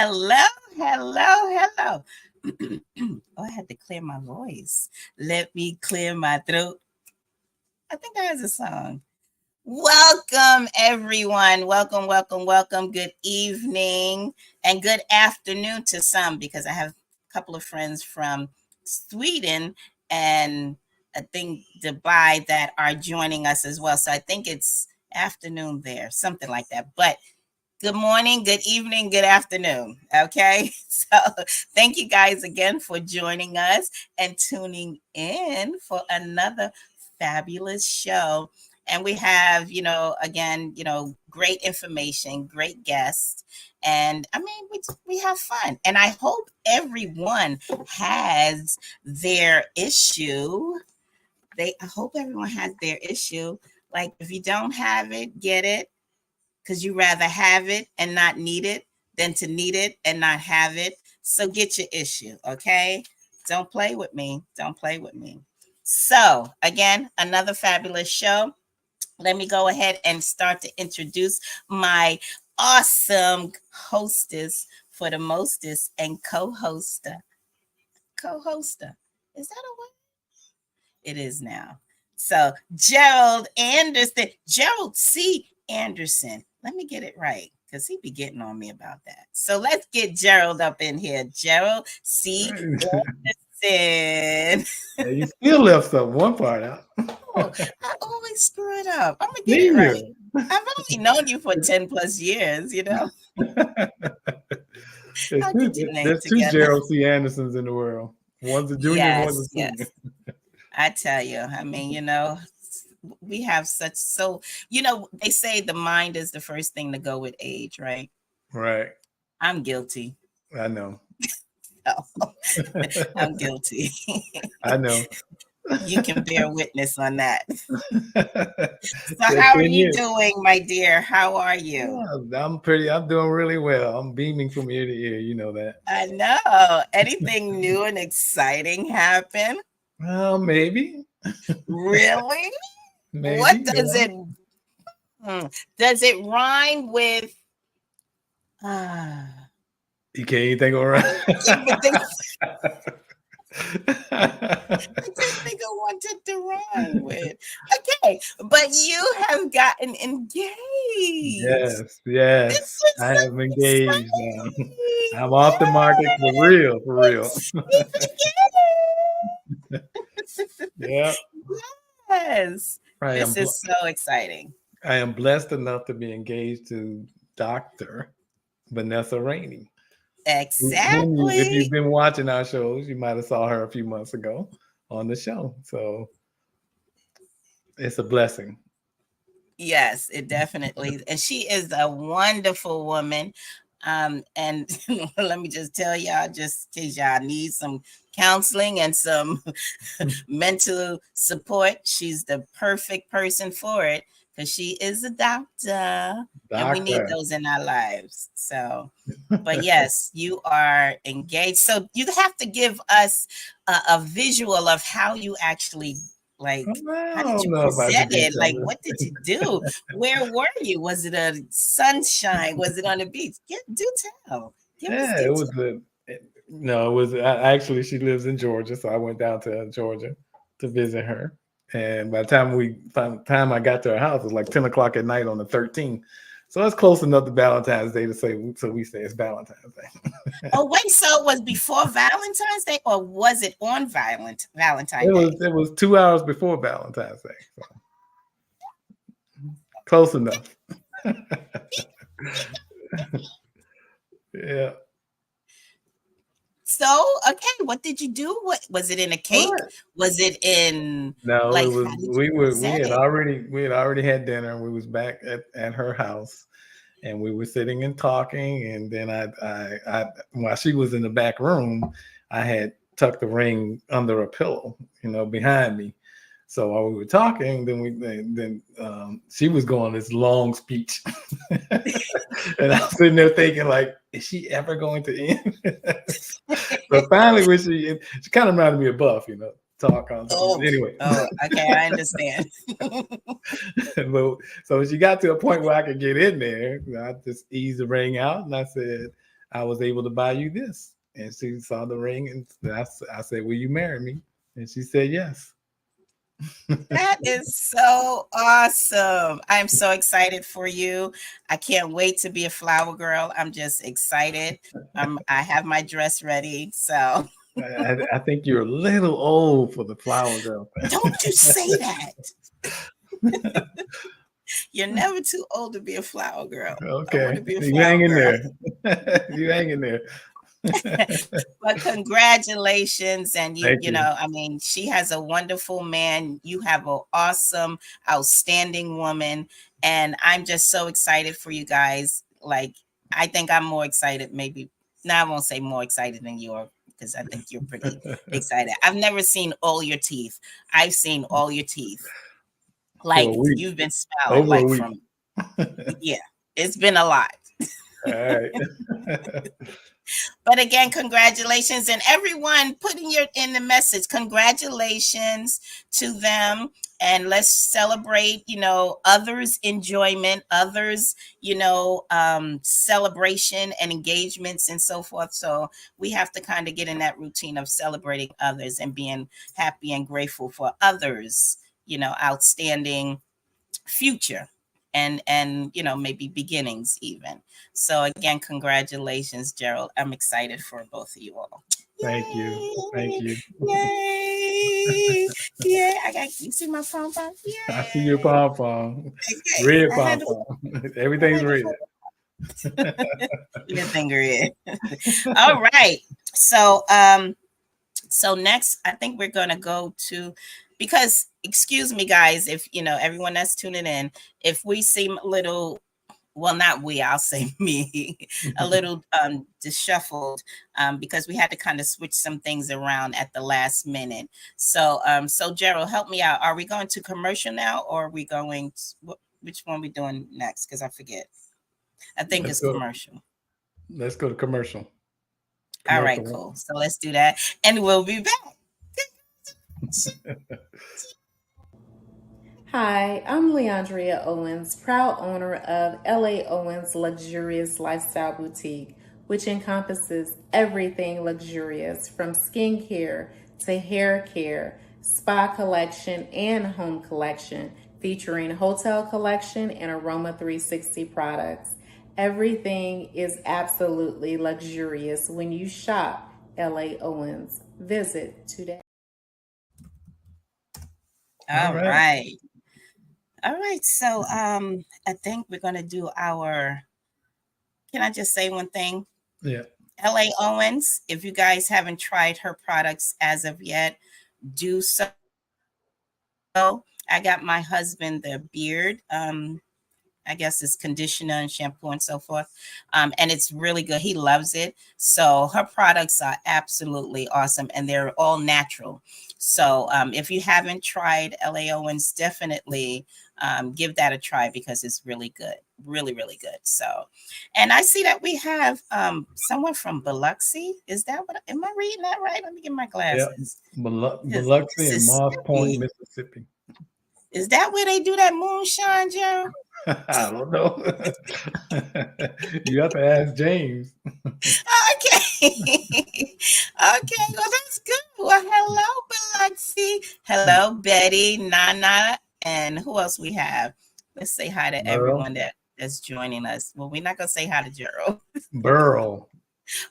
Hello, hello. Oh, I had to clear my voice. Let me clear my throat. I think that has a song. Welcome, everyone. Welcome. Good evening and good afternoon to some because I have a couple of friends from Sweden and I think Dubai that are joining us as well. So I think it's afternoon there, something like that. But good morning, good evening, good afternoon. Okay. So thank you guys again for joining us and tuning in for another fabulous show. And we have, again, great information, great guests. And I mean, we have fun. And I hope everyone has their issue. I hope everyone has their issue. Like if you don't have it, get it because you rather have it and not need it than to need it and not have it. So get your issue, okay? Don't play with me. Don't play with me. So, again, another fabulous show. Let me go ahead and start to introduce my awesome hostess for the mostest and co-hoster. Co-hoster. Is that a word? It is now. So, Gerald Anderson. Gerald C. Anderson. Let me get it right because he be getting on me about that. So let's get Gerald up in here. Gerald C. Anderson. Yeah, you still left one part out. Oh, I always screw it up. I'm going to get it right. I've only known you for 10 plus years, There's two Gerald C. Andersons in the world. One's a junior, one's a senior. Yes. I tell you, I mean, we have they say the mind is the first thing to go with age, right? Right. I'm guilty. I know. I'm guilty. I know. You can bear witness on that. So how are you doing, my dear? How are you? I'm doing really well. I'm beaming from ear to ear. You know that. I know. Anything new and exciting happen? Well, maybe. Really? Maybe. What does it rhyme with? You can't even think of it. I didn't think I wanted to rhyme with. Okay, but you have gotten engaged. Yes. I have engaged now. I'm off the market for real. Yeah. Yes. This is so exciting. I am blessed enough to be engaged to Dr. Vanessa Rainey. Exactly. If you've been watching our shows, you might have saw her a few months ago on the show. So it's a blessing. Yes, it definitely. And she is a wonderful woman. And let me just tell y'all, just in case y'all need some counseling and some mental support, she's the perfect person for it because she is a doctor. And we need those in our lives. So, but yes, you are engaged. So you have to give us a visual of how you actually how did you present it? Like, what did you do? Where were you? Was it a sunshine? Was it on the beach? Do tell. It was no, it was actually she lives in Georgia, so I went down to Georgia to visit her. And by the time I got to her house, it was like 10 o'clock at night on the 13th. So it's close enough to Valentine's Day to say, so we say it's Valentine's Day. Oh, wait, so it was before Valentine's Day or was it on Valentine's Day? It was 2 hours before Valentine's Day. So. Close enough. Yeah. So, okay, what did you do? What was it in a cake? Was it in No, it was we had already had dinner. We was back at her house and we were sitting and talking, and then I while she was in the back room, I had tucked the ring under a pillow, behind me. So while we were talking, then she was going this long speech, and I was sitting there thinking, like, is she ever going to end? But finally, when she kind of reminded me of Buff, talk on. Anyway. Oh, okay, I understand. So she got to a point where I could get in there. I just eased the ring out, and I said, I was able to buy you this. And she saw the ring, and I said, will you marry me? And she said yes. That is so awesome. I'm so excited for you. I can't wait to be a flower girl. I'm just excited. I have my dress ready. So I think you're a little old for the flower girl thing. don't you say that. You're never too old to be a flower girl. I want Okay, to be a you flower hang in girl. there. You hang in there. But congratulations. And Thank you. I mean, she has a wonderful man. You have an awesome, outstanding woman. And I'm just so excited for you guys. Like, I think I'm more excited, maybe. No, I won't say more excited than you are, because I think you're pretty excited. I've never seen all your teeth. I've seen all your teeth. For Like, a week, you've been smiling, over a like, week. from, yeah, it's been a lot. All right. But again, congratulations, and everyone putting your in the message. Congratulations to them, and let's celebrate. Others' enjoyment, others, celebration and engagements and so forth. So we have to kind of get in that routine of celebrating others and being happy and grateful for others. Outstanding future and maybe beginnings even. So again, congratulations, Gerald. I'm excited for both of you all. Thank you. Thank Yay! you. Yay! Yeah, you see my pom pom? I see your Yay! pom pom. Okay, Red I pom had to, pom. I Everything's had to red. your finger in. All right. So next, I think we're gonna go to, because excuse me, guys, if everyone that's tuning in, if we seem a little, well, not we, I'll say me, a little disheveled, because we had to kind of switch some things around at the last minute. So Gerald, help me out. Are we going to commercial now, or are we going which one we doing next? Because I forget. I think Let's it's go. commercial. Let's go to commercial. All right, Commercial one. cool. So let's do that, and we'll be back. Hi, I'm Leandria Owens, proud owner of LA Owens Luxurious Lifestyle Boutique, which encompasses everything luxurious from skincare to hair care, spa collection, and home collection, featuring hotel collection and Aroma 360 products. Everything is absolutely luxurious when you shop LA Owens. Visit today. All All right. right. All right. So I think we're gonna do our, can I just say one thing? Yeah. LA Owens, if you guys haven't tried her products as of yet, do so. I got my husband the beard. I guess it's conditioner and shampoo and so forth. And it's really good. He loves it. So her products are absolutely awesome, and they're all natural. So if you haven't tried LA Owens, definitely give that a try, because it's really good. Really, really good. So, and I see that we have someone from Biloxi. Is that what, am I reading that right? Let me get my Yeah. glasses. Biloxi and Moss Point, Mississippi. Mississippi. Is that where they do that moonshine, Joe? I don't know. You have to ask James. Okay. Okay. Well, that's good. Well, hello, Biloxi. Hello, Betty, Nana, and who else we have? Let's say hi to Burl. everyone that's joining us. Well, we're not going to say hi to Gerald. Burl. Oh,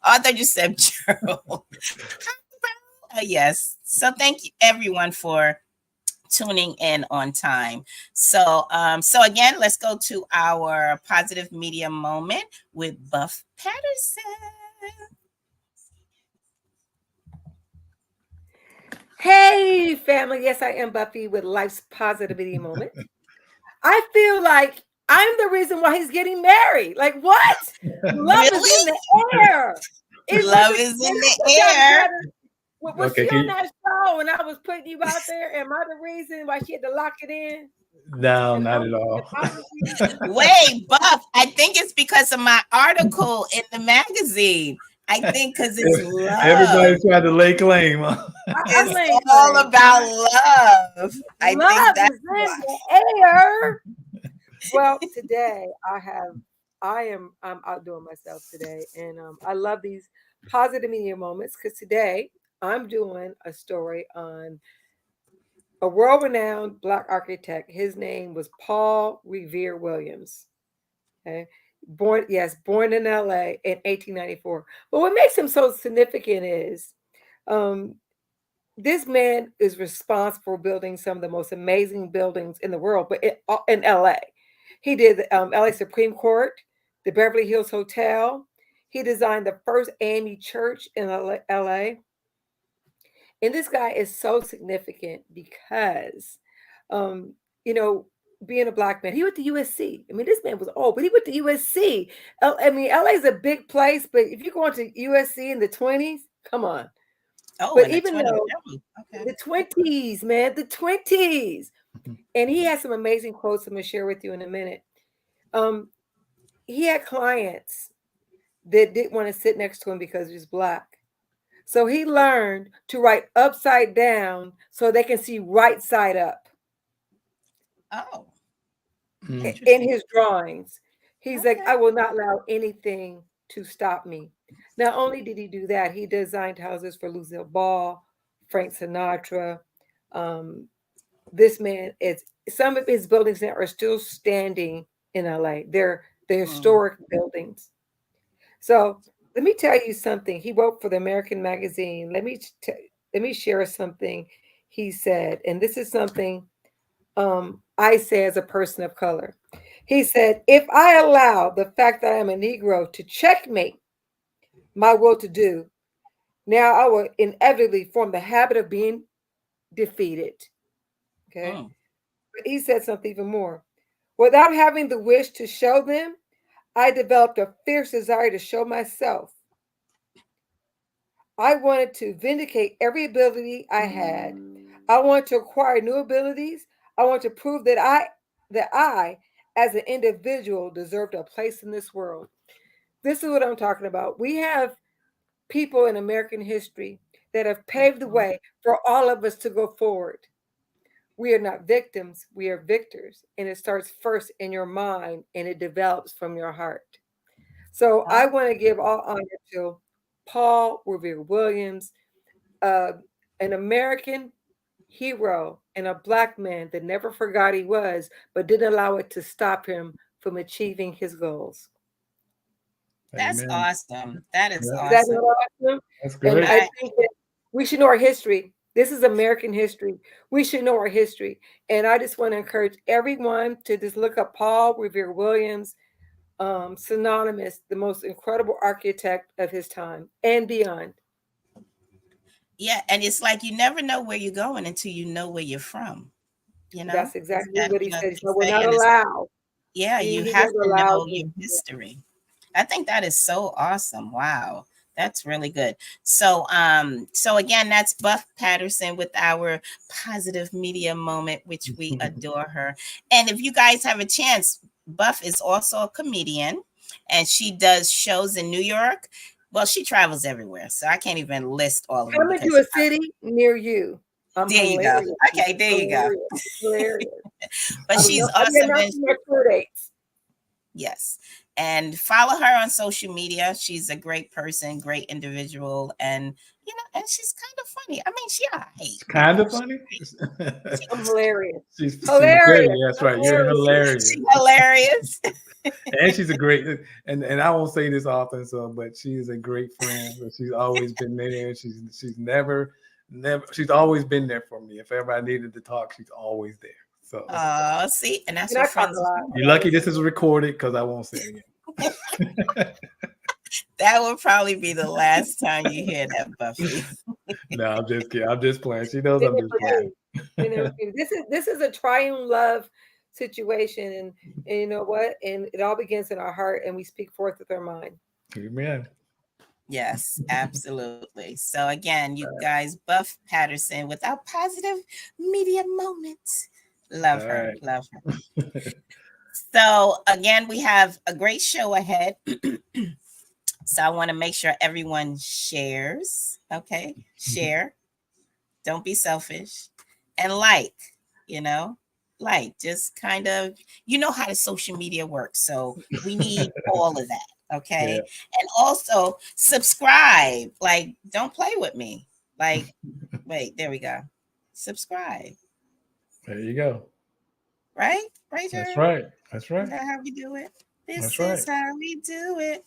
I thought you said Gerald. Yes. So thank you, everyone, for tuning in on time. So again, let's go to our positive media moment with Buff Patterson. Hey, family. Yes, I am Buffy with Life's Positivity Moment. I feel like I'm the reason why he's getting married. Like, what? Love is in Really? the air. Love is in the air. Was Okay, she on that show when I was putting you out there? Am I the reason why she had to lock it in? no, And not at all. Wait, Buff, I think it's because of my article in the magazine. I think because it's love. Everybody's trying to lay claim. Huh? It's all about love. I love think that's is in the air. Well, today I have I'm outdoing myself today, and I love these positive media moments because today I'm doing a story on a world-renowned Black architect. His name was Paul Revere Williams. Okay, born in L.A. in 1894. But what makes him so significant is um, this man is responsible for building some of the most amazing buildings in the world, but in LA. He did the LA Supreme Court, the Beverly Hills Hotel. He designed the first AME church in LA. And this guy is so significant because, um, you know, being a Black man, he went to USC. I mean, this man was old, but he went to USC. I mean, LA is a big place, but if you're going to USC in the 20s, come on. Oh, But in the even 20s. though Okay. the 20s, man, the 20s. And he has some amazing quotes I'm going to share with you in a minute. He had clients that didn't want to sit next to him because he was Black. So he learned to write upside down so they can see right side up. Oh, In his drawings. He's like, okay. I will not allow anything to stop me. Not only did he do that, he designed houses for Lucille Ball, Frank Sinatra. This man is some of his buildings that are still standing in LA. They're the historic buildings. So let me tell you something. He wrote for the American magazine. Let me share something he said, and this is something I say as a person of color. He said, if I allow the fact that I am a Negro to checkmate my will to do, now I will inevitably form the habit of being defeated. Okay. But he said something even more. Without having the wish to show them, I developed a fierce desire to show myself. I wanted to vindicate every ability I had. I wanted to acquire new abilities. I want to prove that I, as an individual, deserved a place in this world. This is what I'm talking about. We have people in American history that have paved the way for all of us to go forward. We are not victims, we are victors. And it starts first in your mind and it develops from your heart. So I want to give all honor to Paul Revere Williams, an American hero and a Black man that never forgot he was, but didn't allow it to stop him from achieving his goals. That's Amen. awesome. That is Is that awesome. not awesome? That's good. And I think that we should know our history. This is American history. We should know our history. And I just want to encourage everyone to just look up Paul Revere Williams, synonymous, the most incredible architect of his time and beyond. Yeah, and it's like you never know where you're going until you know where you're from. You know, That's exactly what he said. So we're they not say, and allowed. yeah, you He have never to allowed know me. your history. I think that is so awesome. Wow. That's really good. So so again, that's Buff Patterson with our positive media moment, which we adore her. And if you guys have a chance, Buff is also a comedian and she does shows in New York. Well, she travels everywhere, so I can't even list all of them Come into because a city near you. I'm there you go. hilarious. Okay, there you go. Hilarious. But she's I'll be also been announcing my tour dates. yes. And follow her on social media. She's a great person, great individual, and you know, and she's kind of funny. I mean, she all right. Kind of funny. I'm hilarious. She's Hilarious. great. That's right. You're hilarious. She's hilarious. And she's a great and I won't say this often, so but she is a great friend. She's always been there. She's never she's always been there for me. If ever I needed to talk, she's always there. So See, and that's And I what talk friends a lot. you're lucky this is recorded because I won't say it again. That will probably be the last time you hear that, Buffy. No, I'm just kidding. I'm just playing. She knows I'm just playing. This is a triune love situation, and you know what? And it all begins in our heart, and we speak forth with our mind. Amen. Yes, absolutely. So again, you guys, Buff Patterson with our positive media moments. Love her. Right. Love her. So again, we have a great show ahead. So I want to make sure everyone shares. Okay. Share. Don't be selfish. And like, you know, like just kind of, you know how the social media works. So we need all of that. Okay. Yeah. And also subscribe. Like, don't play with me. Like, wait, there we go. Subscribe. There you go. Right? Right, That's Jeremy? right. That's Is right. that how we do it? This That's is right. how we do it.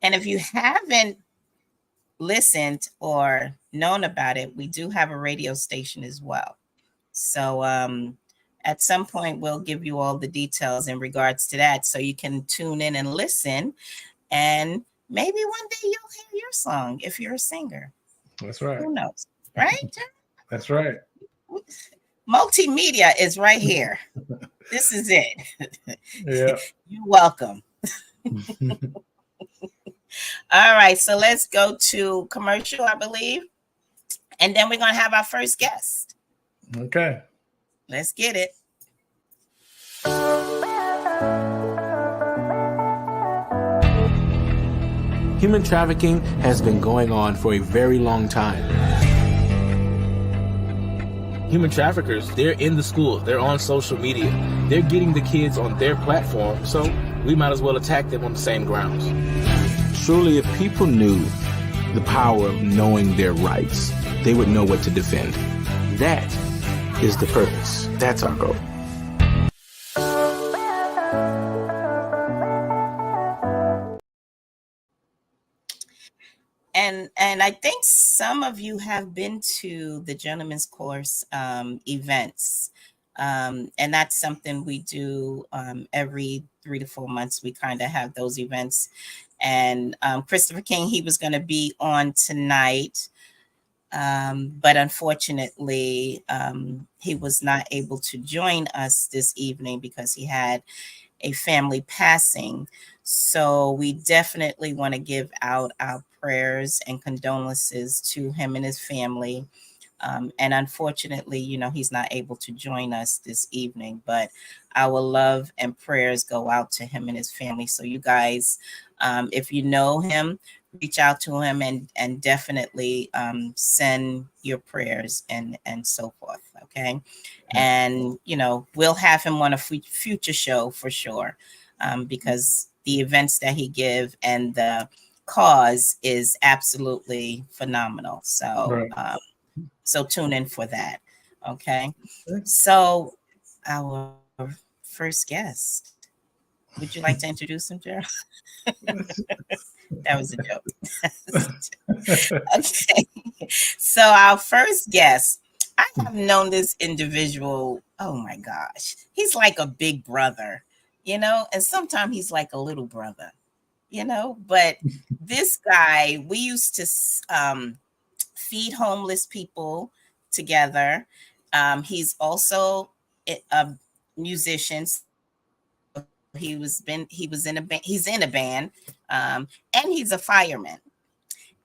And if you haven't listened or known about it, we do have a radio station as well. So at some point, we'll give you all the details in regards to that so you can tune in and listen. And maybe one day you'll hear your song if you're a singer. That's right. Who knows? Right? That's right. Multimedia is right here. This is it. Yeah. You're welcome. All right. So let's go to commercial, I believe. And then we're going to have our first guest. Okay. Let's get it. Human trafficking has been going on for a very long time. Human traffickers, they're in the schools, they're on social media, they're getting the kids on their platform, so we might as well attack them on the same grounds. Surely if people knew the power of knowing their rights, they would know what to defend. That is the purpose. That's our goal. And I think some of you have been to the Gentleman's Course events. And that's something we do every 3 to 4 months. We kind of have those events. And Christopher King, he was going to be on tonight. But unfortunately, he was not able to join us this evening because he had a family passing. So we definitely want to give out our prayers and condolences to him and his family. And unfortunately, you know, he's not able to join us this evening, but our love and prayers go out to him and his family. So you guys, if you know him, reach out to him and definitely send your prayers and so forth. Okay. And, you know, we'll have him on a future show for sure, because the events that he give and the cause is absolutely phenomenal. So, Right. so tune in for that. Okay. So our first guest, would you like to introduce him, Gerald? That was a joke. Okay. So our first guest, I have known this individual. Oh my gosh. He's like a big brother, you know, and sometimes he's like a little brother, you know, but this guy, we used to feed homeless people together. He's also a musician. He was in a band. He's in a band, and he's a fireman.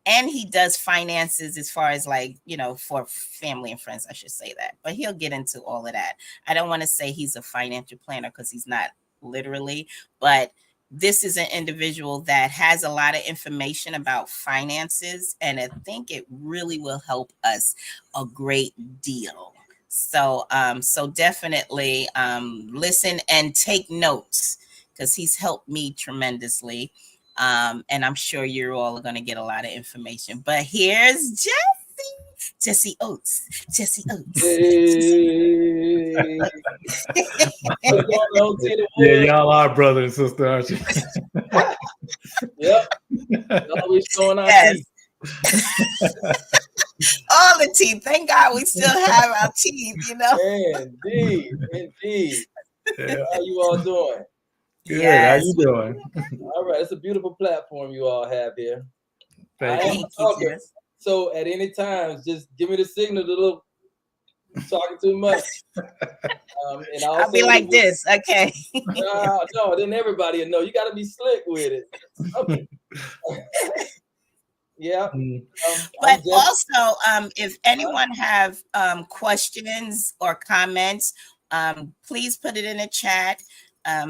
And he does finances as far as like, you know, for family and friends, I should say that. But he'll get into all of that. I don't want to say he's a financial planner because he's not literally, but this is an individual that has a lot of information about finances, and I think it really will help us a great deal. So so definitely listen and take notes because he's helped me tremendously. And I'm sure you're all going to get a lot of information. But here's Jessy Oats. Jessy Oats. Hey. Yeah, y'all are brother and sister, aren't you? Yep. Always showing our Yes. teeth. All the teeth. Thank God we still have our teeth, you know. Indeed. Indeed. Yeah. How you all doing? Good. Yes. How you doing? All right. It's a beautiful platform you all have here. Thank you. Thank you, Jess. So at any time, just give me the signal, the little talking too much. And I'll be like this. Okay. No, then everybody will know. You got to be slick with it. Okay. Yeah. But also, if anyone have questions or comments, please put it in the chat.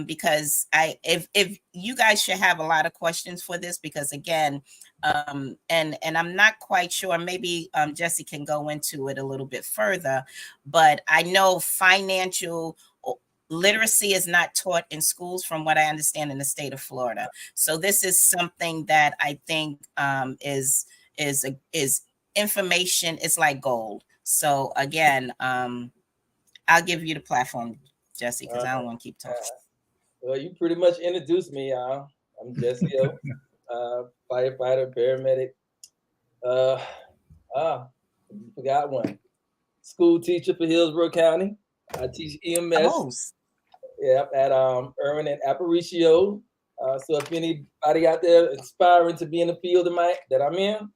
because if you guys should have a lot of questions for this, because again, and I'm not quite sure, maybe Jessy can go into it a little bit further, but I know financial literacy is not taught in schools from what I understand in the state of Florida. So this is something that I think is information. It's like gold. So again, I'll give you the platform, Jessy, because I don't want to keep talking. Well, you pretty much introduced me, y'all. I'm Jessy Oats, firefighter, paramedic. You forgot one. School teacher for Hillsborough County. I teach EMS. Oh. Yeah, at Irwin and Aparicio. So if anybody out there aspiring to be in the field that I'm in,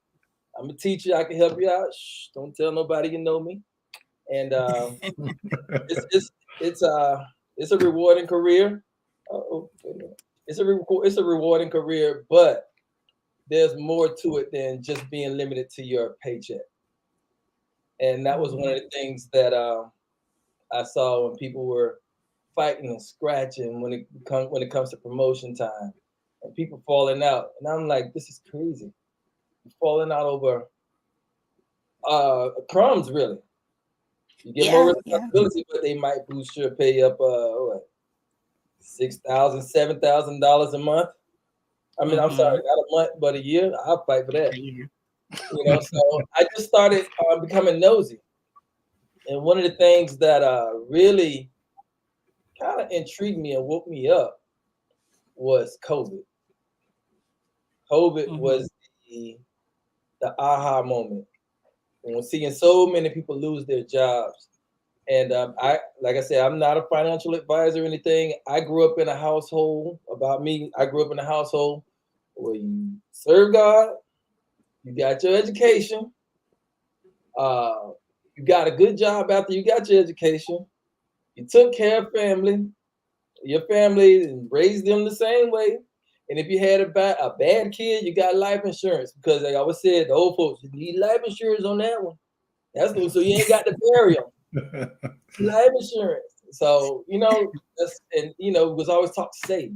I'm a teacher. I can help you out. Shh, don't tell nobody you know me. And it's a rewarding career. It's a rewarding career, but there's more to it than just being limited to your paycheck. And that was one of the things that I saw when people were fighting and scratching when it comes to promotion time, and people falling out. And I'm like, this is crazy. You're falling out over crumbs, really. You get more responsibility, but they might boost your pay up $6,000, $7,000 a month. I mean, I'm sorry, not a month, but a year. I'll fight for that. So I just started becoming nosy. And one of the things that really kind of intrigued me and woke me up was COVID. COVID was the aha moment. When seeing so many people lose their jobs. And like I said, I'm not a financial advisor or anything. I grew up in a household, I grew up in a household where you serve God, you got your education, you got a good job after you got your education, you took care of your family and raised them the same way. And if you had a bad kid, you got life insurance, because like I always said, the old folks, you need life insurance on that one. That's good, so you ain't got to bury them. Life insurance. So, it was always talk save.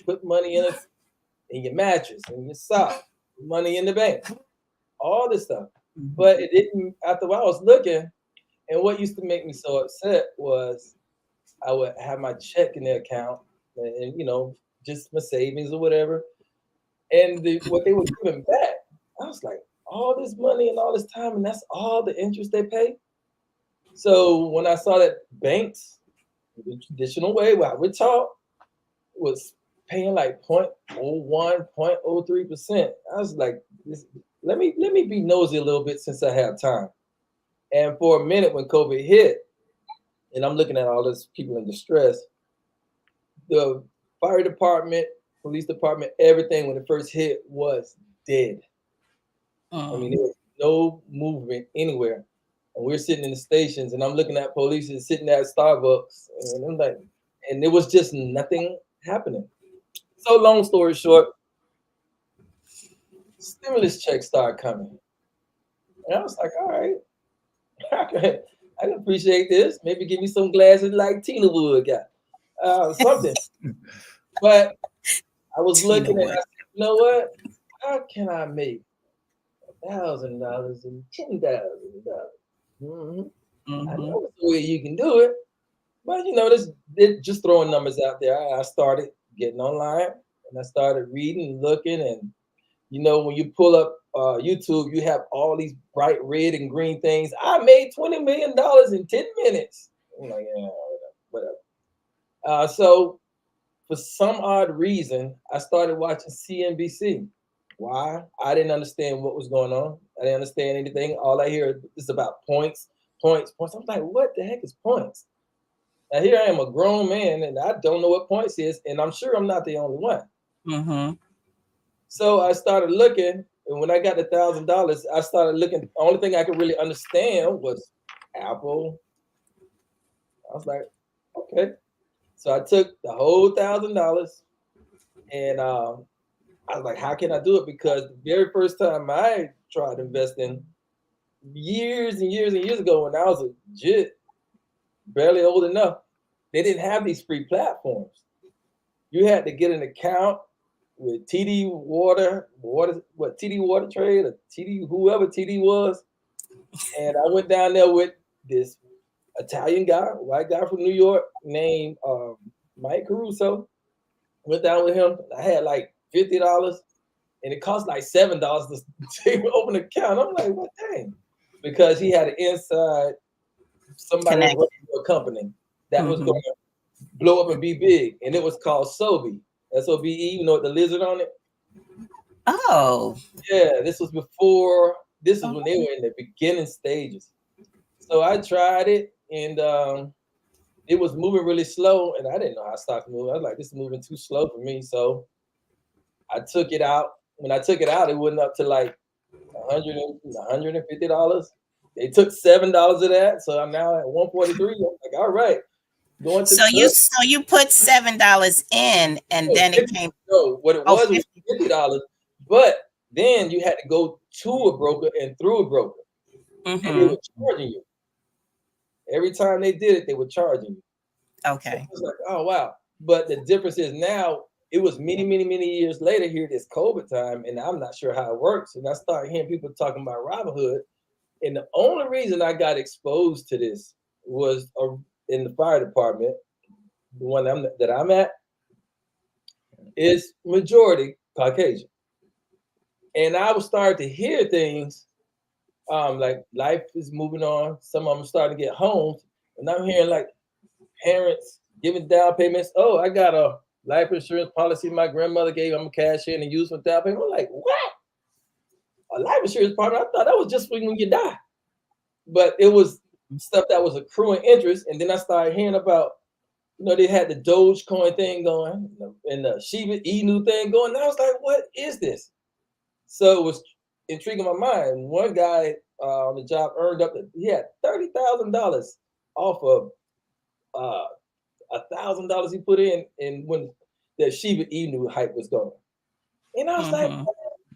Put money in your mattress, in your sock, money in the bank, all this stuff. But it didn't, after a while I was looking, and what used to make me so upset was I would have my check in the account and just my savings or whatever. And what they were giving back, I was like, all this money and all this time, and that's all the interest they pay. So when I saw that banks, the traditional way where I would talk, was paying like 0.01, 0.03%, I was like, let me be nosy a little bit since I have time. And for a minute when COVID hit, and I'm looking at all those people in distress, the fire department, police department, everything when it first hit was dead. I mean, there was no movement anywhere. And we're sitting in the stations, and I'm looking at police sitting at Starbucks, and I'm like, and there was just nothing happening. So long story short, stimulus checks started coming. And I was like, all right, I can appreciate this. Maybe give me some glasses like Tina Wood got, something. But I was looking and I said, you know what? How can I make $1,000 and $10,000? I know it's the way you can do it, but this just throwing numbers out there. I started getting online and I started reading and looking, and when you pull up YouTube, you have all these bright red and green things. I made $20 million in 10 minutes. I'm like, yeah, whatever. So for some odd reason, I started watching CNBC. Why? I didn't understand what was going on. I didn't understand anything. All I hear is about points. I'm like, what the heck is points? Now here I am, a grown man, and I don't know what points is, and I'm sure I'm not the only one. So I started looking, and when I got the $1,000, I started looking. The only thing I could really understand was Apple. I was like, okay. So I took the whole $1,000, and I was like, how can I do it? Because the very first time I tried investing years and years and years ago, when I was legit, barely old enough, they didn't have these free platforms. You had to get an account with TD Water, TD Water Trade or TD, whoever TD was. And I went down there with this Italian guy, white guy from New York named Mike Caruso. Went down with him. I had like $50 and it cost like $7 to open an account. I'm like, what dang? Because he had an inside somebody working for a company that was going to blow up and be big. And it was called Sobe. SOBE, you know, the lizard on it. Oh. Yeah, this was before, this is when they were in the beginning stages. So I tried it and it was moving really slow and I didn't know how stocks move. I was like, this is moving too slow for me. So I took it out. When I took it out, it went up to like $150. They took $7 of that. So I'm now at 143. I'm like, all right. So you put $7 in and then it came. No, what it was $50. But then you had to go to a broker and through a broker. And they were charging you. Every time they did it, they were charging you. Okay. So I was like, oh wow. But the difference is now it was many years later here, this COVID time, and I'm not sure how it works. And I started hearing people talking about Robinhood. And the only reason I got exposed to this was in the fire department, the one that I'm at, is majority Caucasian. And I was starting to hear things like life is moving on. Some of them starting to get homes. And I'm hearing like parents giving down payments. Oh, I got a life insurance policy my grandmother gave. I'm gonna cash in and use for down payment. I'm like, what? A life insurance policy? I thought that was just when you die. But it was stuff that was accruing interest. And then I started hearing about, you know, they had the Dogecoin thing going and the Shiba Inu thing going. And I was like, what is this? So it was intriguing my mind. One guy on the job earned up he had $30,000 off of $1,000 he put in when the Shiba Inu hype was going. And I was like,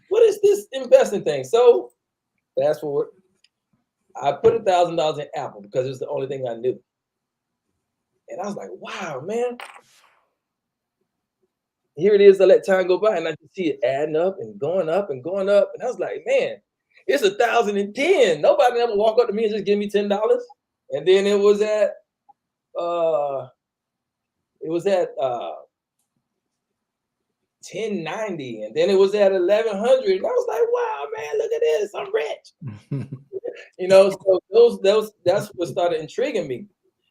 what is this investing thing? So fast forward, I put $1,000 in Apple because it was the only thing I knew. And I was like, wow, man. Here it is. I let time go by and I can see it adding up and going up and going up. And I was like, man, it's 1,010. Nobody ever walk up to me and just give me $10. And then it was at 1090, and then it was at 1,100. And I was like, wow, man, look at this. I'm rich. You know, so that's what started intriguing me.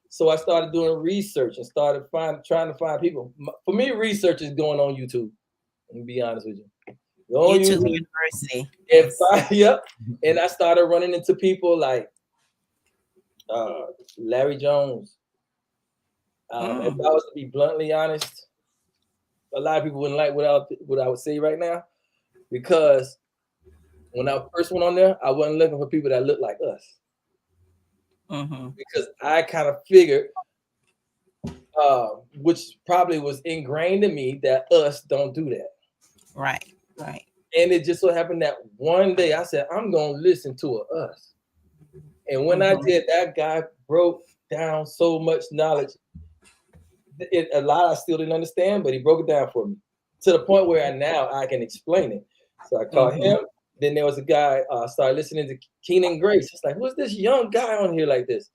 So I started doing research and started trying to find people. For me, research is going on YouTube. Let me be honest with you. YouTube University. Yep. And I started running into people like Larry Jones. If I was to be bluntly honest, a lot of people wouldn't like what I would say right now, because when I first went on there, I wasn't looking for people that looked like us. Because I kind of figured, which probably was ingrained in me, that us don't do that. Right. And it just so happened that one day I said, I'm going to listen to us. And when I did, that guy broke down so much knowledge. A lot I still didn't understand, but he broke it down for me to the point where now I can explain it. So I called him. Then there was a guy, started listening to Keenan Grace. It's like, who's this young guy on here like this?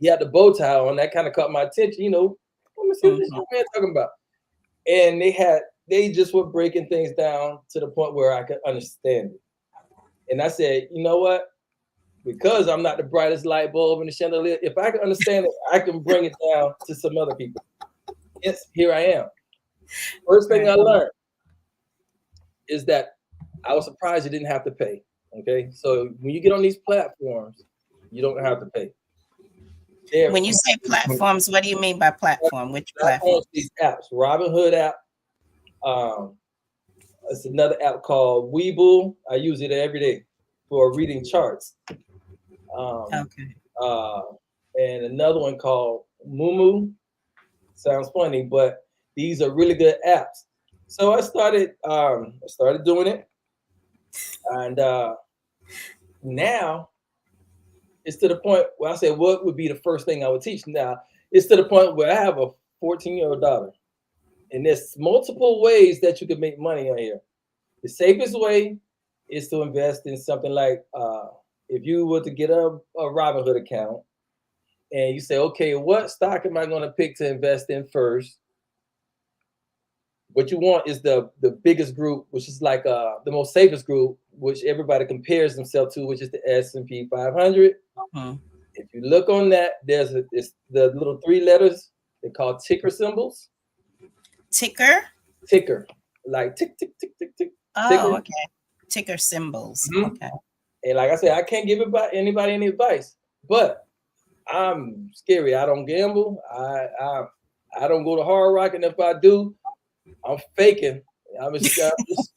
He had the bow tie on. That kind of caught my attention. You know, let me see what this young man talking about. And they just were breaking things down to the point where I could understand it. And I said, you know what? Because I'm not the brightest light bulb in the chandelier, if I can understand it, I can bring it down to some other people. Yes, here I am. First thing I learned is that I was surprised you didn't have to pay. Okay, so when you get on these platforms, you don't have to pay. When you say platforms, what do you mean by platform? Which platform? These apps, Robinhood app. It's another app called Webull. I use it every day for reading charts. And another one called Mumu. Sounds funny, but these are really good apps. So I started doing it, and now it's to the point where I said, what would be the first thing I would teach? Now, It's to the point where I have a 14-year-old daughter, and there's multiple ways that you can make money on here. The safest way is to invest in something like if you were to get a Robinhood account and you say, okay, what stock am I going to pick to invest in first? What you want is the biggest group, which is like the most safest group, which everybody compares themselves to, which is the S&P 500. If you look on that, it's the little 3 letters. They're called ticker symbols. Ticker, like tick, tick, tick, tick, tick. Oh, ticker. okay. Ticker symbols. Okay. And like I said, I can't give anybody any advice, but I'm scary. I don't gamble. I don't go to Hard Rock, and if I do, I'm faking. I'm just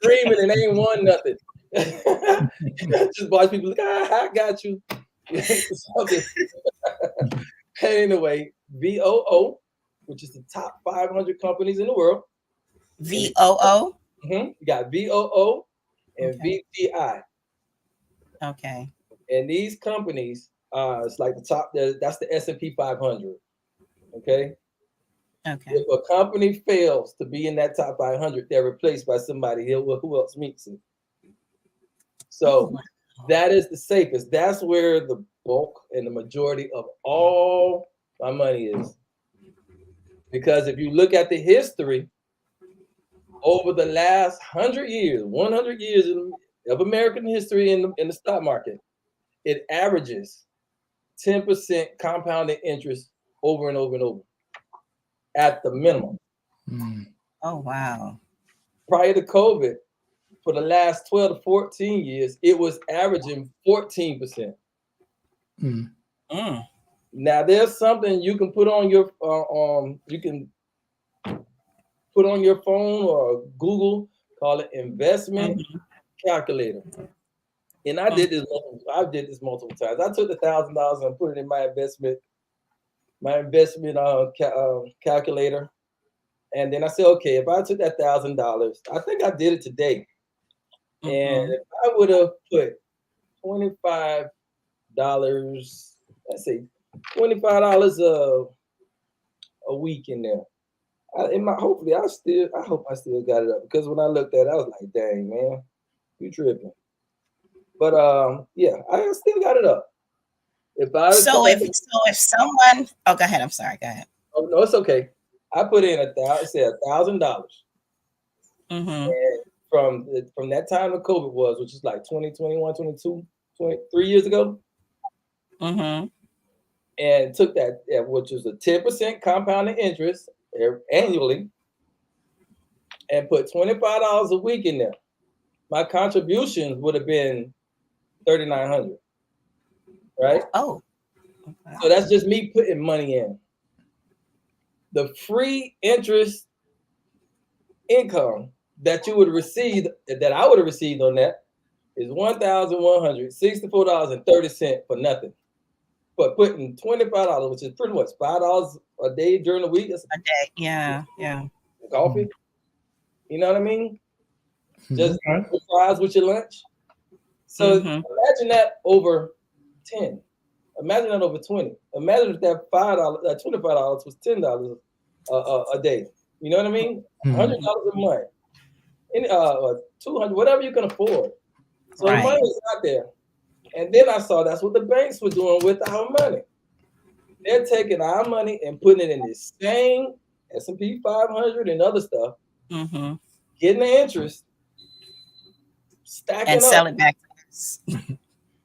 screaming and ain't won nothing. Just watch people look, I got you. Anyway, VOO, which is the top 500 companies in the world. VOO? You got VOO and VTI. Okay. And these companies, it's like the top, that's the S&P 500. Okay. If a company fails to be in that top 500, they're replaced by somebody who else meets it. So that is the safest. That's where the bulk and the majority of all my money is. Because if you look at the history over the last 100 years of American history in the stock market, it averages 10% compounded interest over and over and over at the minimum. Oh, wow. Prior to COVID, for the last 12 to 14 years, it was averaging 14%. Now, there's something you can put on your phone or Google, call it investment calculator. And I did this multiple times. I took the $1,000 and put it in my investment calculator. And then I said, okay, if I took that $1,000, I think I did it today. And if I would have put $25, let's say $25 a week in there, I hope I still got it up, because when I looked at it, I was like, dang, man, you tripping. But yeah, I still got it up. If someone, go ahead. I'm sorry. Go ahead. Oh no, it's okay. I put in $1,000. And from that time that COVID was, which is like 2021, 22, 23 years ago. And took that, which is a 10% compounded interest annually, and put $25 a week in there. My contributions would have been $3,900, right? Oh, so that's just me putting money in. The free interest income that you would receive, that I would have received on that, is $1,164.30 for nothing. But putting $25, which is pretty much $5 a day during the week. That's a day, yeah. Coffee, you know what I mean? Just fries with your lunch. So imagine that over 10. Imagine that over 20. Imagine if that $25 was $10 a day. You know what I mean? $100 a month, $200, whatever you can afford. So the money is out there. And then I saw that's what the banks were doing with our money. They're taking our money and putting it in this same S&P 500 and other stuff, getting the interest, stacking and up, sell it back to us.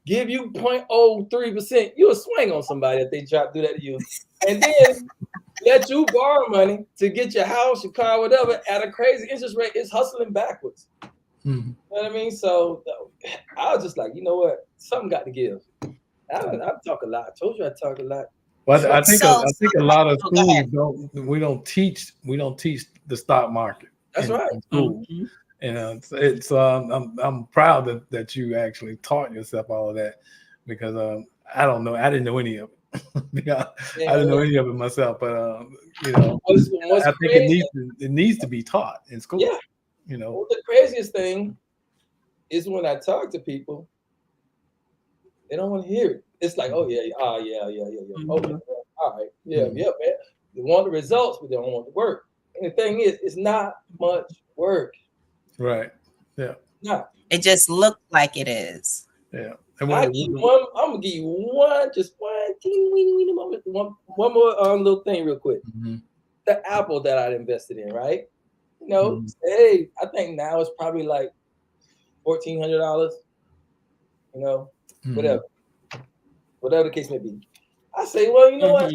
Give you 0.03%. You'll swing on somebody if they do that to you. And then let you borrow money to get your house, your car, whatever, at a crazy interest rate. It's hustling backwards. You know what I mean? So I was just like, you know what? Something got to give. I talk a lot. I told you I talk a lot. Well, I think a lot of schools don't teach the stock market. That's right. In school. And it's I'm proud that you actually taught yourself all of that, because I don't know, I didn't know any of it. I didn't know any of it myself, but you know, I think it needs to be taught in school. Yeah. You know, well, the craziest thing is when I talk to people, they don't want to hear it. It's like, oh yeah. Okay, all all right, yeah, man. They want the results, but they don't want the work. And the thing is, it's not much work. Right. Yeah. No. It just looked like it is. Yeah. I'm gonna give you one more little thing real quick. Mm-hmm. The Apple that I invested in, right? You know, hey, I think now it's probably like $1,400. You know, whatever the case may be. I say, well, you know what?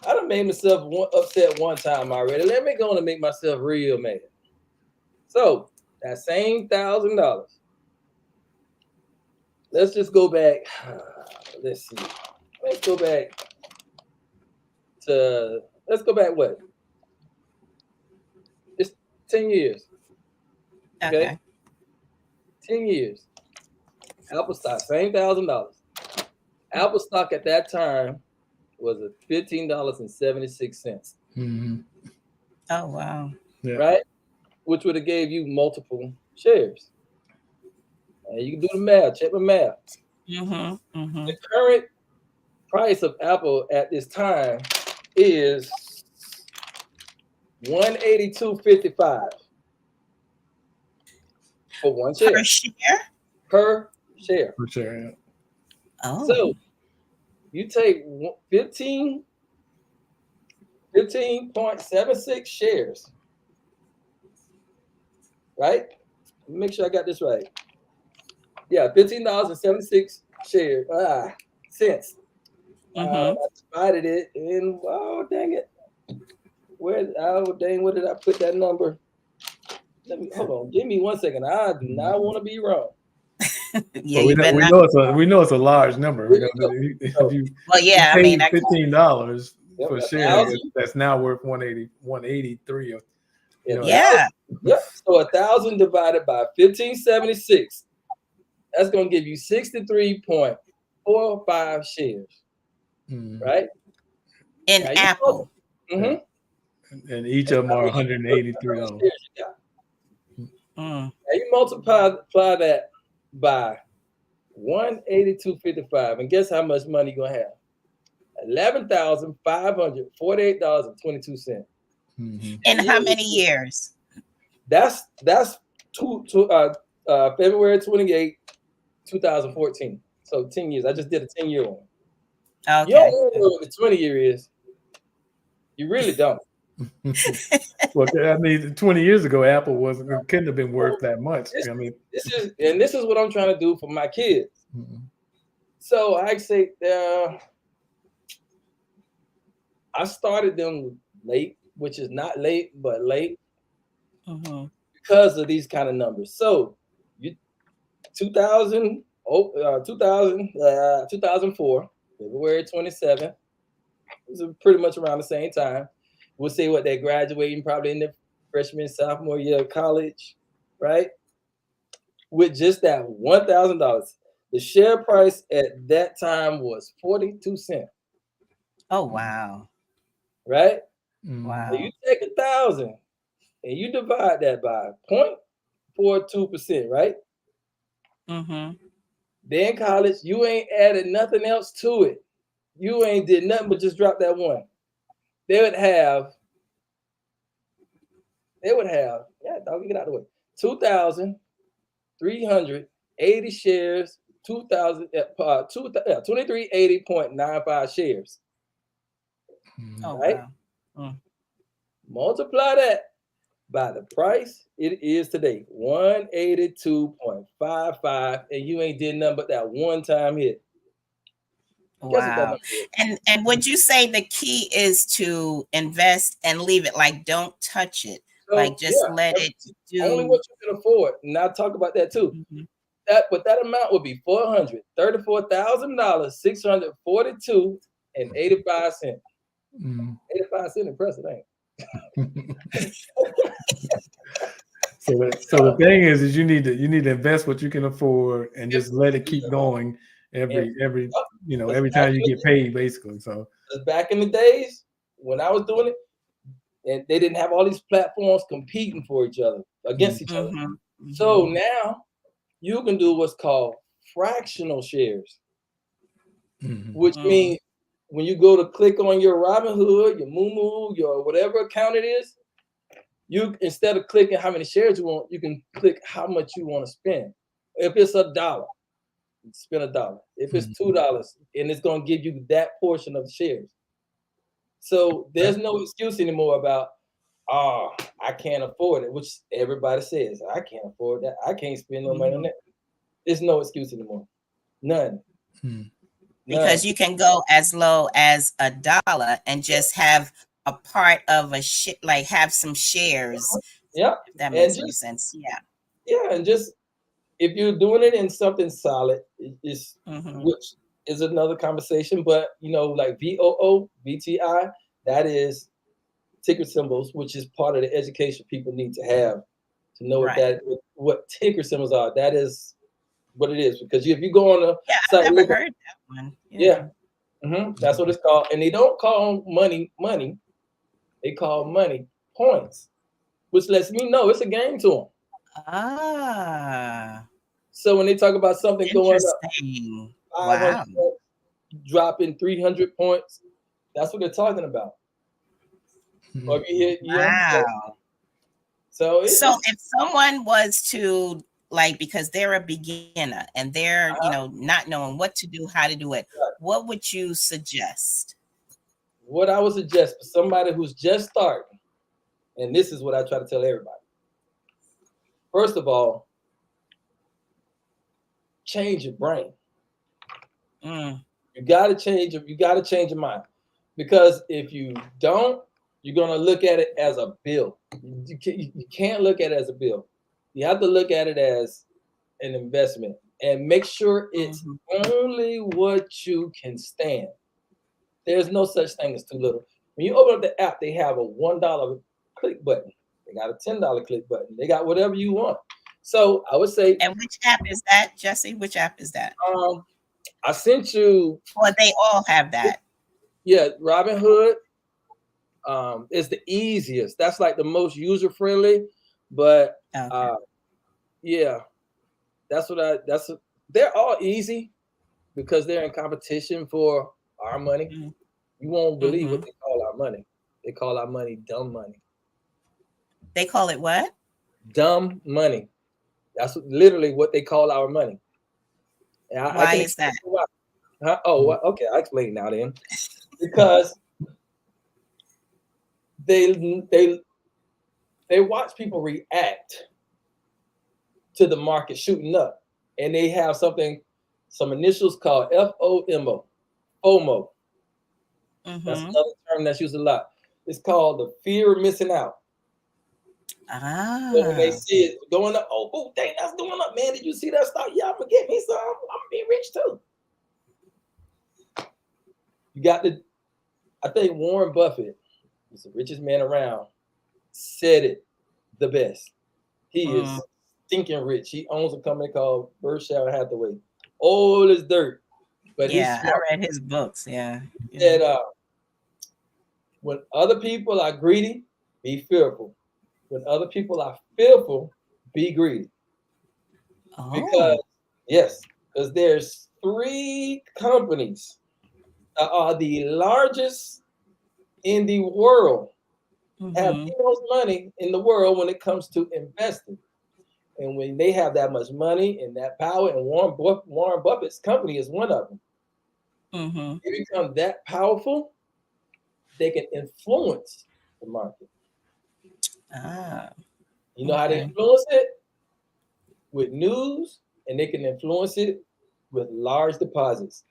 I done made myself upset one time already. Let me go on and make myself real mad. So that same $1,000. Let's just go back. Let's see. Let's go back what? It's 10 years. Okay. 10 years. Apple stock, same $1,000. Apple stock at that time was at $15.76. Oh wow. Yeah. Right? Which would have gave you multiple shares. And you can do the math, check the math. The current price of Apple at this time is $182.55 for one share. Per share. For sure. Yeah. Oh. So you take 15.76 shares. Right? Make sure I got this right. Yeah, $15.76 cents. I divided it in, oh, dang it. What did I put that number? Hold on, give me 1 second. I do not want to be wrong. Yeah, well, we know it's a large number. I mean, $15 for a share that's now worth 183. Yeah. So 1,000 divided by 15.76. That's gonna give you 63.45 shares. Right? In Apple. And each of them are $183. Now you multiply that by 182.55, and guess how much money you're gonna have? $11,548.22. In how many years? That's February 28, 2014. So 10 years. I just did a 10-year one. Okay. You don't know what the 20-year is. You really don't. Well, I mean, 20 years ago, Apple couldn't have been worth that much. This is what I'm trying to do for my kids. So I say, I started them late, which is not late, but late because of these kind of numbers. So 2004, February 27th, it was pretty much around the same time. We'll say what they're graduating probably in their freshman, sophomore year of college, right? With just that $1,000. The share price at that time was 42 cents. Oh, wow. Right? Wow. So you take 1,000 and you divide that by 0.42%, right? Then in college, you ain't added nothing else to it. You ain't did nothing but just drop that one. They would have, get out of the way, 2,380 shares, 2380.95 shares. Right? Wow. Multiply that by the price it is today, 182.55, and you ain't did nothing but that one time hit. Wow. And would you say the key is to invest and leave it, like don't touch it, let it do only what you can afford? And I'll talk about that too. That amount would be $434,642.85. 85 cents impressive, ain't it? So the thing is you need to invest what you can afford and just let it keep going every time you get paid, basically. So back in the days when I was doing it, and they didn't have all these platforms competing for each other, against each other. So now you can do what's called fractional shares, which means when you go to click on your Robinhood, your Moomoo, your whatever account it is, you instead of clicking how many shares you want, you can click how much you want to spend. If it's $1, spend $1. If it's $2, and it's going to give you that portion of the shares. So there's no excuse anymore about, I can't afford it, which everybody says, I can't afford that. I can't spend no money on that. There's no excuse anymore. None. Because you can go as low as $1 and just have a part of a like have some shares. Yeah. If that makes any sense. Yeah. Yeah. And just, if you're doing it in something solid, which is another conversation, but like VOO, VTI, that is ticker symbols, which is part of the education people need to have to know what ticker symbols are. That is what it is, because if you go on a site, I've never heard that one. That's what it's called, and they don't call money. They call money points, which lets me know it's a game to them. So when they talk about something going up, 500 points, dropping 300 points, that's what they're talking about. Or if you hit, So if someone was to, like, because they're a beginner and they're not knowing what to do, how to do it, what would you suggest? What I would suggest for somebody who's just starting, and this is what I try to tell everybody. First of all, change your brain. You gotta change your mind, because if you don't, you're gonna look at it as a bill. You can't look at it as a bill. You have to look at it as an investment, and make sure it's only what you can stand. There's no such thing as too little. When you open up the app, they have a $1 click button. They got a $10 click button. They got whatever you want. So I would say. And which app is that, Jesse? Which app is that? I sent you. Well, they all have that. Yeah, Robinhood is the easiest. That's like the most user friendly. But yeah, they're all easy because they're in competition for our money. You won't believe what they call our money. They call our money dumb money. They call it what? Dumb money. That's literally what they call our money. Why is that? Okay. I'll explain now then. Because they watch people react to the market shooting up, and they have some initials called FOMO. FOMO. That's another term that's used a lot. It's called the fear of missing out. So when they see it going up, dang, that's going up, man. Did you see that stock? Yeah, I'm gonna get me some. I'm gonna be rich too. You got I think Warren Buffett, who's the richest man around, said it the best. He is stinking rich. He owns a company called Berkshire Hathaway. Old as dirt. But I read his books. Yeah. He said, when other people are greedy, be fearful. When other people are fearful, be greedy. Because there's 3 companies that are the largest in the world, have the most money in the world when it comes to investing. And when they have that much money and that power, and Warren Buffett's company is one of them. They become that powerful, they can influence the market. You know how they influence it? With news, and they can influence it with large deposits.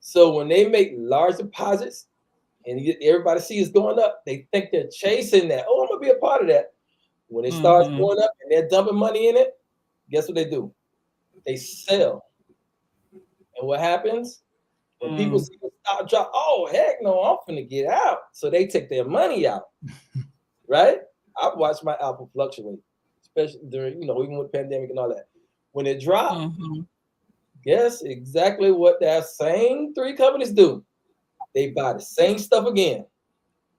So when they make large deposits and everybody sees it's going up, they think they're chasing that. I'm gonna be a part of that. When it starts going up and they're dumping money in it, guess what they do? They sell. And what happens? When people see the stock drop, heck no, I'm finna get out. So they take their money out. Right? I've watched my Apple fluctuate, especially during, even with the pandemic and all that. When it dropped, guess exactly what that same 3 companies do. They buy the same stuff again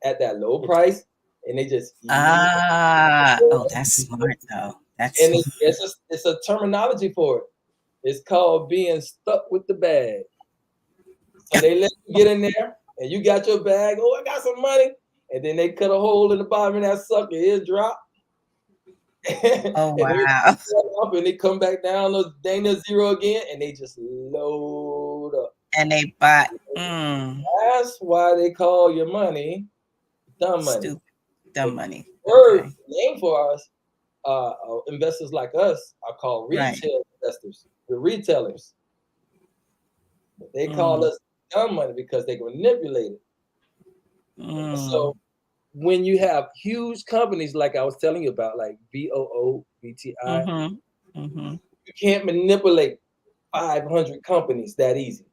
at that low price, and they just that's smart though. It's a terminology for it. It's called being stuck with the bag. So they let you get in there, and you got your bag. Oh, I got some money, and then they cut a hole in the bottom of that sucker. It drop. Oh, And then wow. up and they come back down to dang near zero again, and they just load up. And they bought That's why they call your money dumb money. stupid dumb money. Word Okay. name for us, investors like us are called Right. retail investors. The retailers. They call us dumb money because they can manipulate it. So when you have huge companies like I was telling you about, like VOO, VTI, you can't manipulate 500 companies that easy.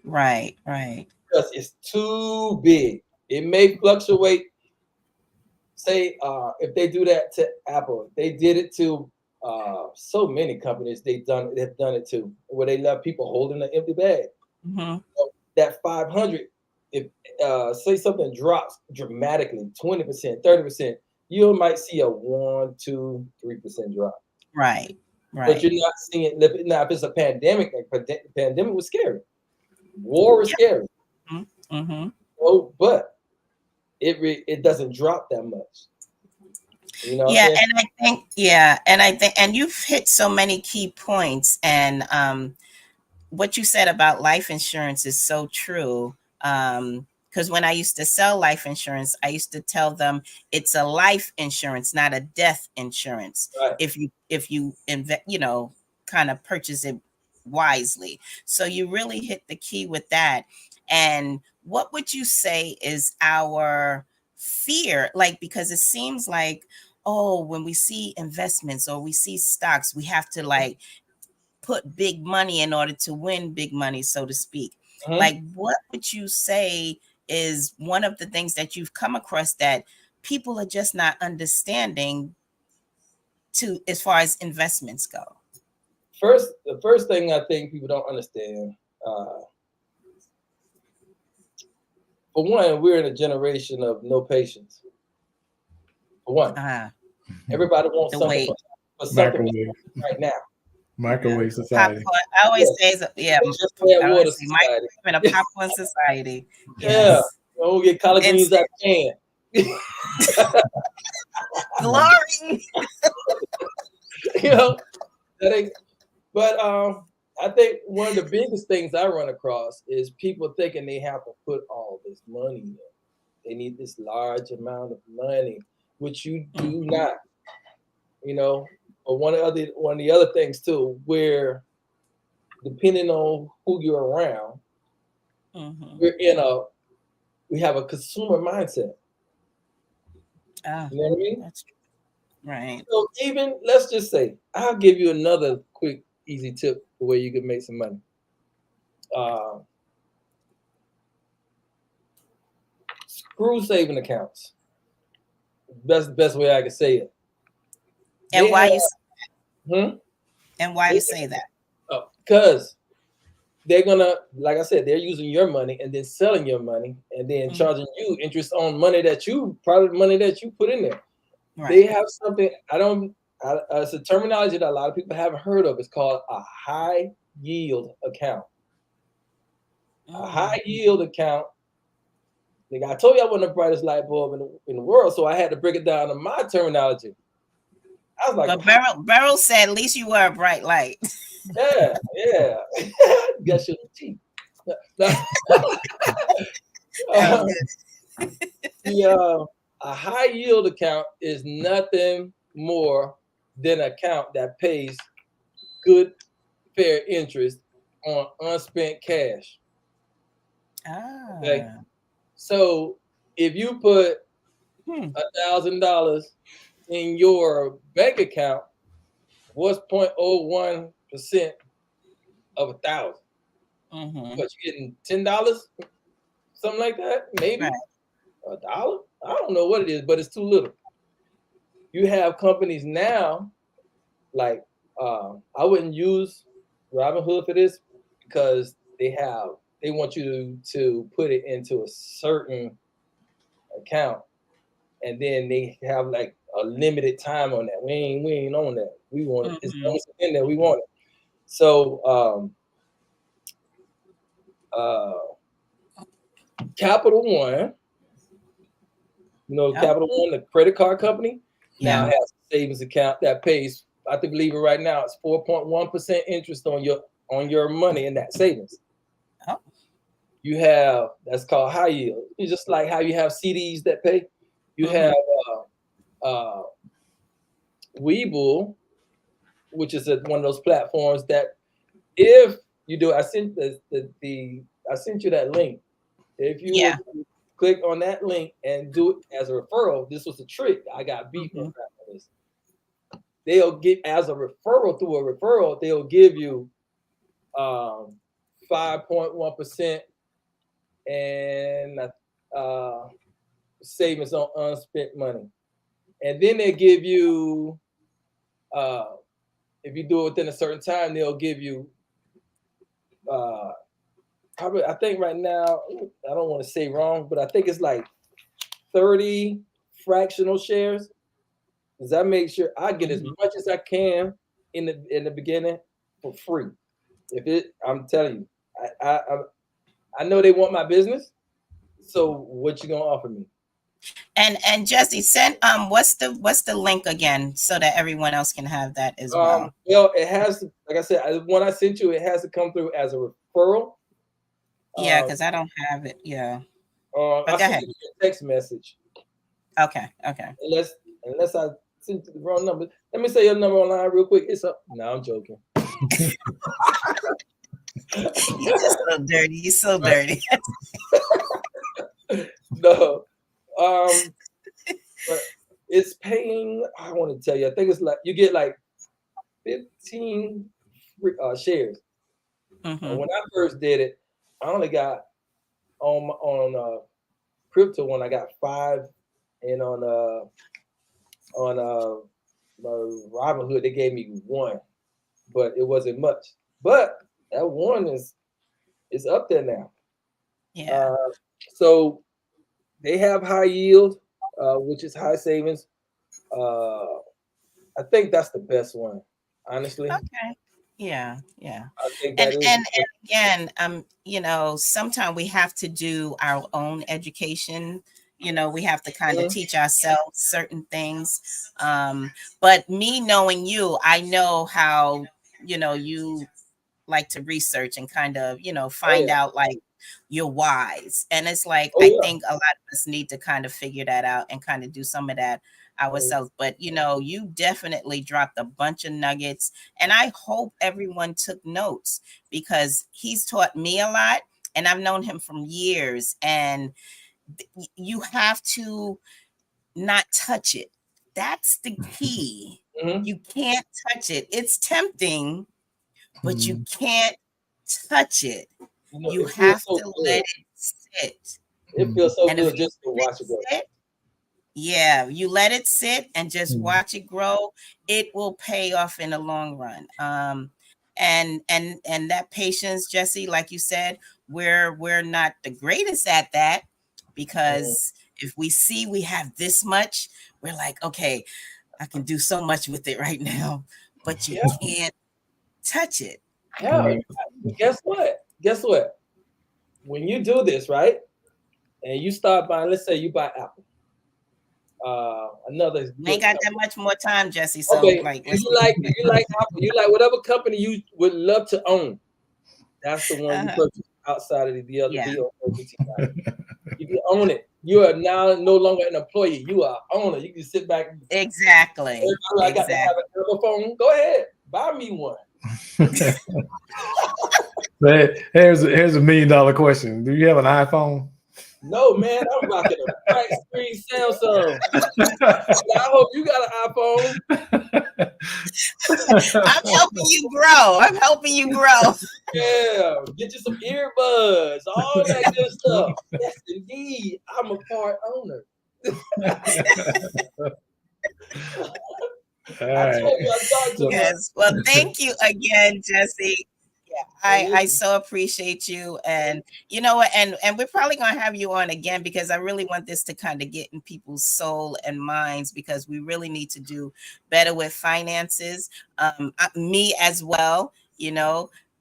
Right, right. Because it's too big. It may fluctuate. Say, if they do that to Apple, they did it to so many companies. They've done it to, where they left people holding an empty bag. So that 500, if say something drops dramatically, 20%, 30%, you might see a 1, 2, 3% drop. Right, right. But you're not seeing it. Now, if it's a pandemic, the pandemic was scary. War is scary. Oh, but it doesn't drop that much. You know. Yeah, and I think, and you've hit so many key points, and what you said about life insurance is so true. Because when I used to sell life insurance, I used to tell them it's a life insurance, not a death insurance. Right. If you invest, kind of purchase it wisely. So you really hit the key with that. And what would you say is our fear? Like, because it seems like, oh, when we see investments or we see stocks, we have to like put big money in order to win big money, so to speak. Like, what would you say is one of the things that you've come across that people are just not understanding to, as far as investments go? The first thing I think people don't understand, for one, we're in a generation of no patience. For one, everybody wants something for something right now. Microwave society. Popcorn. I always say, water society. In a popcorn society. Yes. Yeah, we'll get collard greens out of can. Glory. That ain't. But I think one of the biggest things I run across is people thinking they have to put all this money in. They need this large amount of money, which you do not. But one of the other things too, where depending on who you're around, we have a consumer mindset. You know what I mean? That's right. So even, let's just say, I'll give you another quick, easy tip for where you can make some money. Screw saving accounts. Best way I can say it. And why you say that? Because they're gonna, like I said, they're using your money and then selling your money and then charging you interest on money that you put in there. Right. They have something it's a terminology that a lot of people haven't heard of. It's called a high yield account. A high yield account. I told you I wasn't the brightest light bulb in the world, so I had to break it down to my terminology. I was like, but Beryl said, at least you were a bright light. Yeah. Guess your teeth. A high yield account is nothing more than an account that pays good, fair interest on unspent cash. Okay. So if you put $1,000 in your bank account, what's 0.01% of 1,000? But you're getting $10, something like that, maybe $1. I don't know what it is, but it's too little. You have companies now, like I wouldn't use Robinhood for this because they want you to put it into a certain account, and then they have like a limited time on that. We ain't on that. We want it. It's only in there. We want it. So Capital One, Capital One, the credit card company, now has a savings account that pays, I believe it right now, it's 4.1% interest on your money in that savings. Oh. You have, that's called high yield. It's just like how you have CDs that pay. You have Webull, which is one of those platforms that if you do, I sent I sent you that link. If you would click on that link and do it as a referral, this was a trick. I got beat on this. They'll get as a referral through a referral, they'll give you 5.1% and savings on unspent money. And then they give you, if you do it within a certain time, they'll give you, probably, I think right now, I don't want to say wrong, but I think it's like 30 fractional shares. Does that make sure I get as much as I can in the beginning for free? I'm telling you, I know they want my business. So what you gonna offer me? And Jessy, send what's the link again so that everyone else can have that as well? Well, it has to, like I said, when I sent you, it has to come through as a referral. Yeah, because I don't have it. Yeah. But go ahead. You a text message. Okay. Unless I sent you the wrong number. Let me say your number online real quick. It's up. No, I'm joking. You're just so dirty. You're so dirty. No. But it's paying, I want to tell you, I think it's like you get like 15 shares. When I first did it, I only got on crypto when I got 5, and on Robinhood they gave me 1, but it wasn't much. But that 1 is up there now. Yeah. So they have high yield, which is high savings. I think that's the best one, honestly. Okay. Yeah. I think that and again, sometimes we have to do our own education. We have to kind of teach ourselves certain things. But me knowing you, I know how, you like to research and kind of, find out like your whys. And it's like, I think a lot of us need to kind of figure that out and kind of do some of that ourselves. But, you definitely dropped a bunch of nuggets, and I hope everyone took notes because he's taught me a lot and I've known him from years, and you have to not touch it. That's the key. You can't touch it. It's tempting, but you can't touch it. You have to let it sit. It feels so good just to watch it go. Yeah, you let it sit and just watch it grow. It will pay off in the long run. And that patience, Jessy, like you said, we're not the greatest at that, because if we see we have this much, we're like, okay, I can do so much with it right now, but you can't touch it. Yeah. Guess what? When you do this, right, and you start buying, let's say you buy Apple. Another. We ain't got that much more time, Jessy. So okay. like, you like Apple, you like whatever company you would love to own. That's the one you purchase outside of the other deal. If you own it, you are now no longer an employee. You are owner. You can sit back. Exactly. I got to have a telephone. Go ahead, buy me one. Here's $1 million question. Do you have an iPhone? No, man, I'm rocking a bright screen Samsung. I hope you got an iPhone. I'm helping you grow. Yeah, get you some earbuds, all that good stuff. Yes, indeed, I'm a part owner. Yes. Well, thank you again, Jessy. Yeah, I so appreciate you, and you know what, and we're probably gonna have you on again because I really want this to kind of get in people's soul and minds, because we really need to do better with finances. Me as well,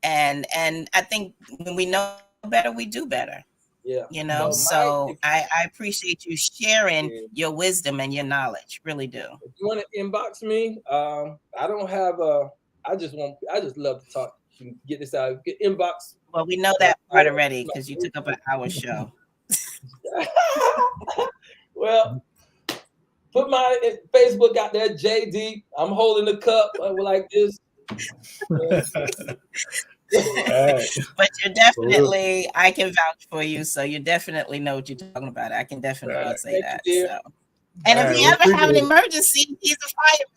and I think when we know better, we do better. Yeah. You know, so I appreciate you sharing your wisdom and your knowledge. Really do. If you want to inbox me, I don't have I just love to talk. Get this out. Get inbox. Well, we know that part already because you took up an hour show. Well, put my Facebook out there, JD. I'm holding the cup like this. But you're definitely, I can vouch for you, so you definitely know what you're talking about. I can definitely say that. So. And if you ever have an emergency, he's a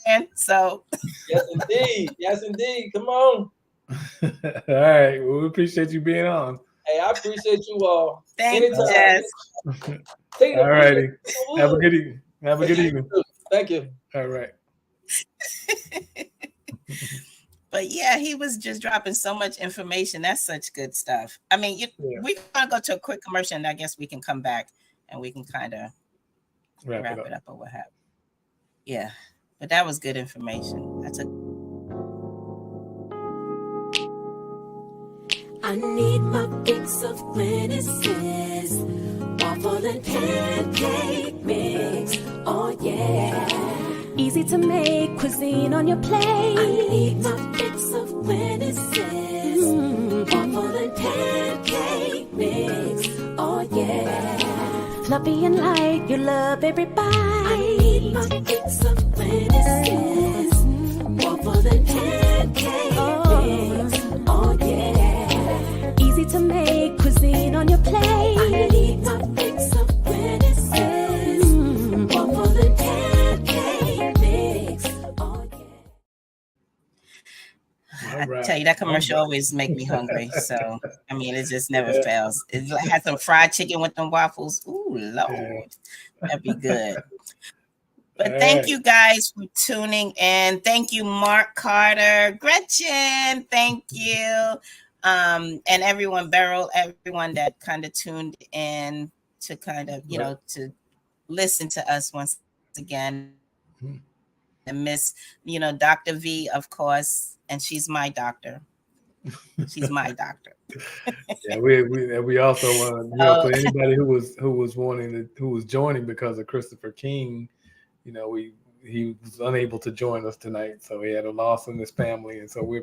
fireman. So yes, indeed. Yes, indeed. Come on. All right. Well, we appreciate you being on. Hey, I appreciate you all. Thank you, Jess. All righty. Have a good evening. Have a good evening. Thank you. All right. But yeah, he was just dropping so much information. That's such good stuff. I mean, we're going to go to a quick commercial, and I guess we can come back and we can kind of wrap it up or what have you. Yeah, but that was good information. I need my fix of when it says waffle and pancake mix. Oh yeah. Easy to make cuisine on your plate. I need my fix of when it says waffle and pancake mix. Oh yeah. Fluffy and light, you love every bite. I need my fix of when it says waffle and pancake mix. Oh yeah. Easy to make cuisine on your plate. I need my fix of when it says waffle and pancake mix. Oh yeah. I tell you, that commercial always make me hungry. So I mean, it just never fails. It had some fried chicken with them waffles. Ooh, Lord, that'd be good. But thank you guys for tuning in. Thank you, Mark Carter, Gretchen. Thank you. And everyone, Beryl, everyone that kind of tuned in to kind of, to listen to us once again. And Miss, Dr. V, of course, and she's my doctor. She's my doctor. Yeah, we also want to, for anybody who was joining because of Christopher King, he was unable to join us tonight, so he had a loss in his family, and so we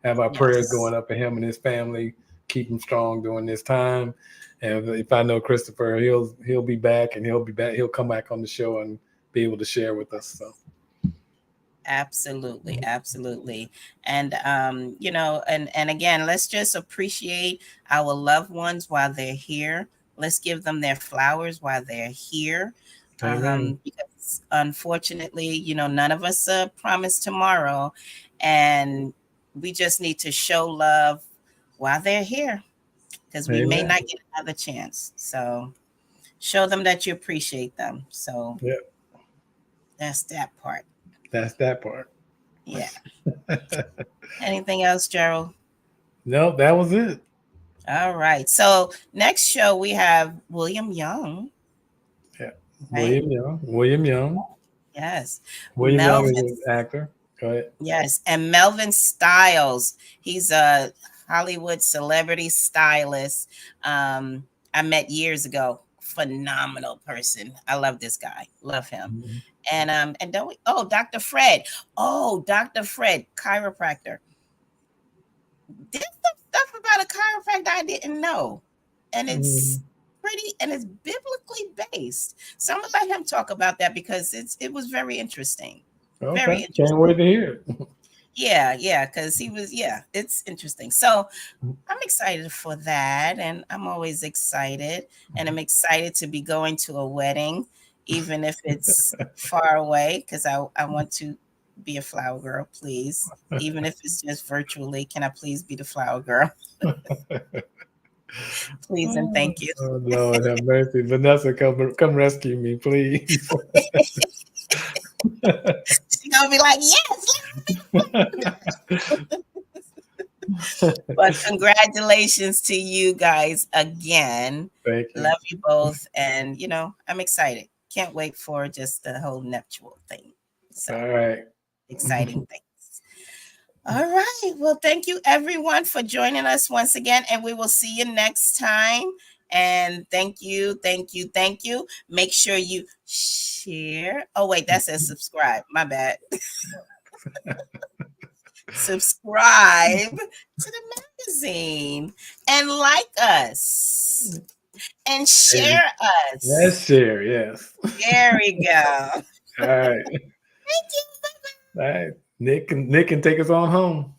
have our prayers going up for him and his family. Keep him strong during this time. And if I know Christopher, he'll be back, and he'll come back on the show and be able to share with us. So. Absolutely. And and again, let's just appreciate our loved ones while they're here. Let's give them their flowers while they're here. Because unfortunately, none of us promise tomorrow, and we just need to show love while they're here, because we may not get another chance. So show them that you appreciate them. So that's that part. Yeah. Anything else, Gerald? No, that was it. All right. So next show we have William Young. Yeah. Right? William Young. Yes. William Young is an actor. Go ahead. Yes. And Melvin Stiles. He's a Hollywood celebrity stylist. I met years ago. Phenomenal person. I love this guy. Love him. Mm-hmm. And don't we? Oh, Dr. Fred. Oh, Dr. Fred, chiropractor. Did some stuff about a chiropractor I didn't know. And it's pretty, and it's biblically based. So I'm gonna let him talk about that because it was very interesting. Okay. Very interesting. Can't wait to hear it. Yeah, because it's interesting. So I'm excited for that, and I'm always excited, and I'm excited to be going to a wedding, even if it's far away, because I want to be a flower girl, please. Even if it's just virtually, can I please be the flower girl? Please and thank you. Oh, Lord have mercy. Vanessa, come rescue me, please. She's gonna be like, yes. But congratulations to you guys again. Thank you. Love you both, and I'm excited. Can't wait for just the whole nuptial thing. So, all right, exciting things. All right. Well, thank you everyone for joining us once again, and we will see you next time. And thank you. Make sure you share. Oh, wait, that says subscribe. My bad. Subscribe to the magazine and like us and share us. Let's share. Yes. There we go. All right. Thank you. All right. Nick can take us on home.